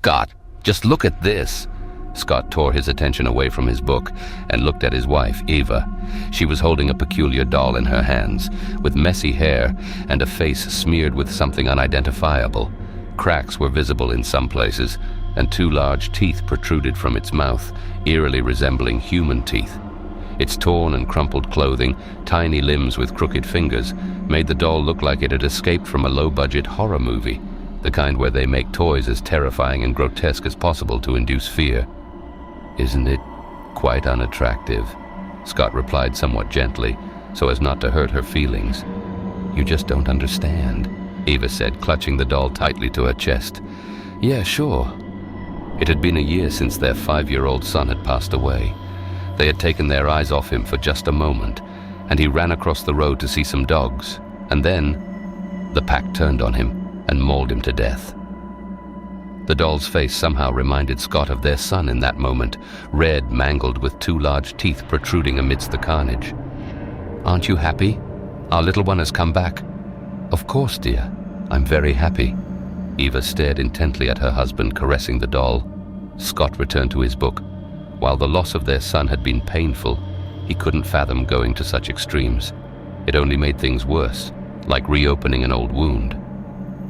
Scott, just look at this. Scott tore his attention away from his book and looked at his wife, Eva. She was holding a peculiar doll in her hands, with messy hair and a face smeared with something unidentifiable. Cracks were visible in some places, and two large teeth protruded from its mouth, eerily resembling human teeth. Its torn and crumpled clothing, tiny limbs with crooked fingers, made the doll look like it had escaped from a low-budget horror movie, the kind where they make toys as terrifying and grotesque as possible to induce fear. "Isn't it quite unattractive?" Scott replied somewhat gently, so as not to hurt her feelings. "You just don't understand," Eva said, clutching the doll tightly to her chest. "Yeah, sure." It had been a year since their 5-year-old son had passed away. They had taken their eyes off him for just a moment, and he ran across the road to see some dogs, and then the pack turned on him and mauled him to death. The doll's face somehow reminded Scott of their son in that moment, red, mangled, with two large teeth protruding amidst the carnage. "Aren't you happy? Our little one has come back." "Of course, dear. I'm very happy." Eva stared intently at her husband, caressing the doll. Scott returned to his book. While the loss of their son had been painful, he couldn't fathom going to such extremes. It only made things worse, like reopening an old wound.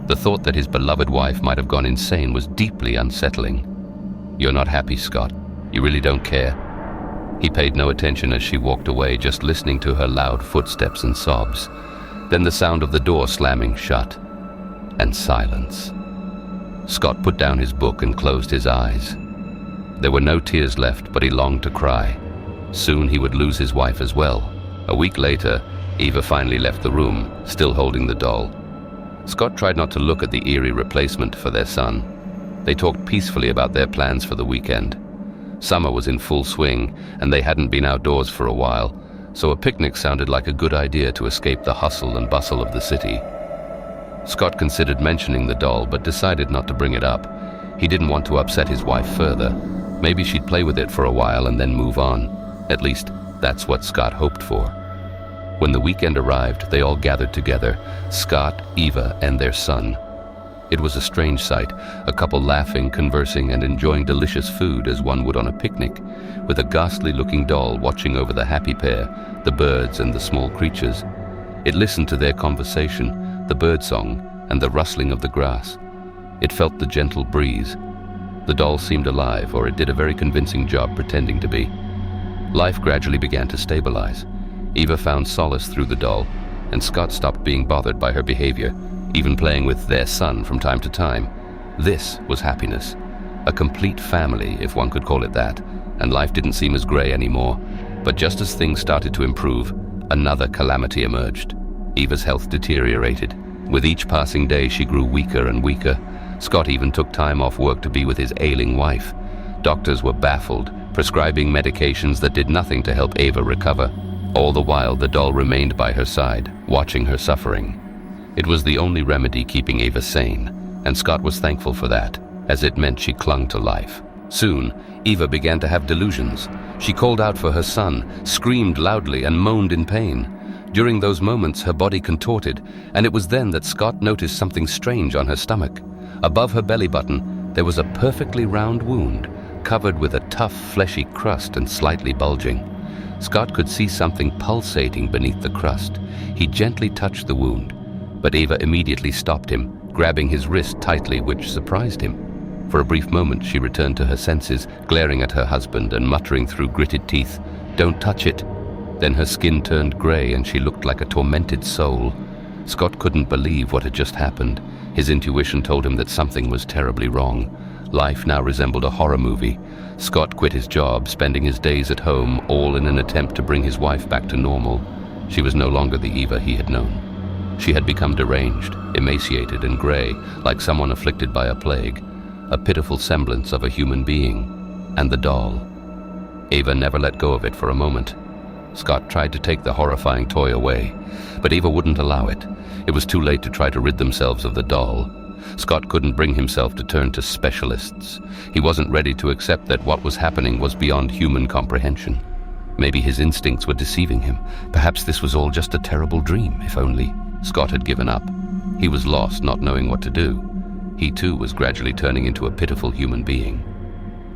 The thought that his beloved wife might have gone insane was deeply unsettling. "You're not happy, Scott. You really don't care." He paid no attention as she walked away, just listening to her loud footsteps and sobs. Then the sound of the door slamming shut, and silence. Scott put down his book and closed his eyes. There were no tears left, but he longed to cry. Soon he would lose his wife as well. A week later, Eva finally left the room, still holding the doll. Scott tried not to look at the eerie replacement for their son. They talked peacefully about their plans for the weekend. Summer was in full swing, and they hadn't been outdoors for a while, so a picnic sounded like a good idea to escape the hustle and bustle of the city. Scott considered mentioning the doll, but decided not to bring it up. He didn't want to upset his wife further. Maybe she'd play with it for a while and then move on. At least, that's what Scott hoped for. When the weekend arrived, they all gathered together, Scott, Eva, and their son. It was a strange sight, a couple laughing, conversing, and enjoying delicious food as one would on a picnic, with a ghastly-looking doll watching over the happy pair, the birds and the small creatures. It listened to their conversation, the birdsong, and the rustling of the grass. It felt the gentle breeze. The doll seemed alive, or it did a very convincing job pretending to be. Life gradually began to stabilize. Eva found solace through the doll, and Scott stopped being bothered by her behavior, even playing with their son from time to time. This was happiness. A complete family, if one could call it that, and life didn't seem as gray anymore. But just as things started to improve, another calamity emerged. Eva's health deteriorated. With each passing day, she grew weaker and weaker. Scott even took time off work to be with his ailing wife. Doctors were baffled, prescribing medications that did nothing to help Eva recover. All the while, the doll remained by her side, watching her suffering. It was the only remedy keeping Eva sane, and Scott was thankful for that, as it meant she clung to life. Soon, Eva began to have delusions. She called out for her son, screamed loudly, and moaned in pain. During those moments, her body contorted, and it was then that Scott noticed something strange on her stomach. Above her belly button, there was a perfectly round wound, covered with a tough, fleshy crust and slightly bulging. Scott could see something pulsating beneath the crust. He gently touched the wound, but Eva immediately stopped him, grabbing his wrist tightly, which surprised him. For a brief moment, she returned to her senses, glaring at her husband and muttering through gritted teeth, "Don't touch it." Then her skin turned gray and she looked like a tormented soul. Scott couldn't believe what had just happened. His intuition told him that something was terribly wrong. Life now resembled a horror movie. Scott quit his job, spending his days at home, all in an attempt to bring his wife back to normal. She was no longer the Eva he had known. She had become deranged, emaciated and gray, like someone afflicted by a plague, a pitiful semblance of a human being. And the doll. Eva never let go of it for a moment. Scott tried to take the horrifying toy away, but Eva wouldn't allow it. It was too late to try to rid themselves of the doll. Scott couldn't bring himself to turn to specialists. He wasn't ready to accept that what was happening was beyond human comprehension. Maybe his instincts were deceiving him. Perhaps this was all just a terrible dream, if only. Scott had given up. He was lost, not knowing what to do. He too was gradually turning into a pitiful human being.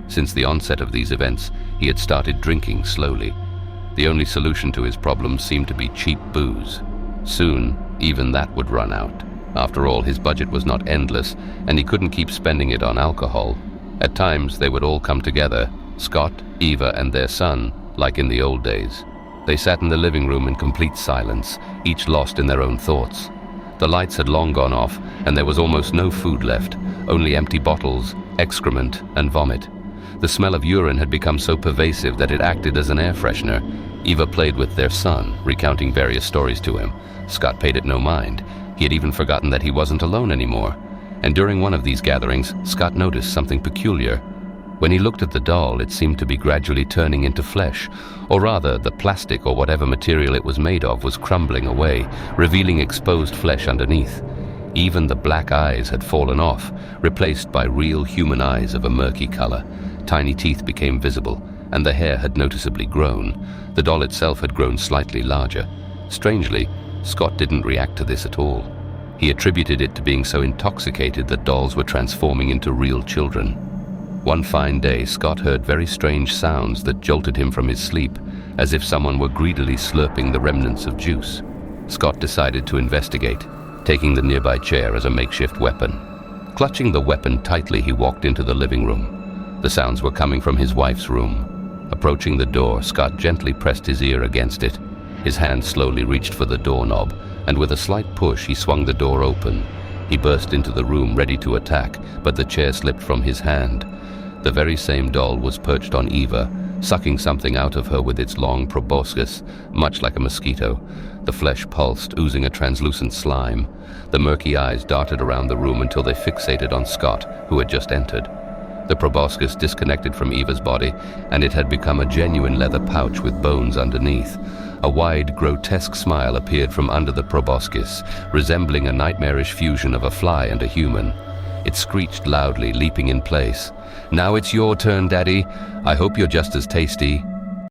Since the onset of these events, he had started drinking slowly. The only solution to his problems seemed to be cheap booze. Soon, even that would run out. After all, his budget was not endless, and he couldn't keep spending it on alcohol. At times, they would all come together, Scott, Eva, and their son, like in the old days. They sat in the living room in complete silence, each lost in their own thoughts. The lights had long gone off, and there was almost no food left, only empty bottles, excrement, and vomit. The smell of urine had become so pervasive that it acted as an air freshener. Eva played with their son, recounting various stories to him. Scott paid it no mind. He had even forgotten that he wasn't alone anymore. And during one of these gatherings, Scott noticed something peculiar. When he looked at the doll, it seemed to be gradually turning into flesh, or rather, the plastic or whatever material it was made of was crumbling away, revealing exposed flesh underneath. Even the black eyes had fallen off, replaced by real human eyes of a murky color. Tiny teeth became visible, and the hair had noticeably grown. The doll itself had grown slightly larger. Strangely, Scott didn't react to this at all. He attributed it to being so intoxicated that dolls were transforming into real children. One fine day, Scott heard very strange sounds that jolted him from his sleep, as if someone were greedily slurping the remnants of juice. Scott decided to investigate, taking the nearby chair as a makeshift weapon. Clutching the weapon tightly, he walked into the living room. The sounds were coming from his wife's room. Approaching the door, Scott gently pressed his ear against it. His hand slowly reached for the doorknob, and with a slight push, he swung the door open. He burst into the room, ready to attack, but the chair slipped from his hand. The very same doll was perched on Eva, sucking something out of her with its long proboscis, much like a mosquito. The flesh pulsed, oozing a translucent slime. The murky eyes darted around the room until they fixated on Scott, who had just entered. The proboscis disconnected from Eva's body, and it had become a genuine leather pouch with bones underneath. A wide, grotesque smile appeared from under the proboscis, resembling a nightmarish fusion of a fly and a human. It screeched loudly, leaping in place. "Now it's your turn, Daddy. I hope you're just as tasty."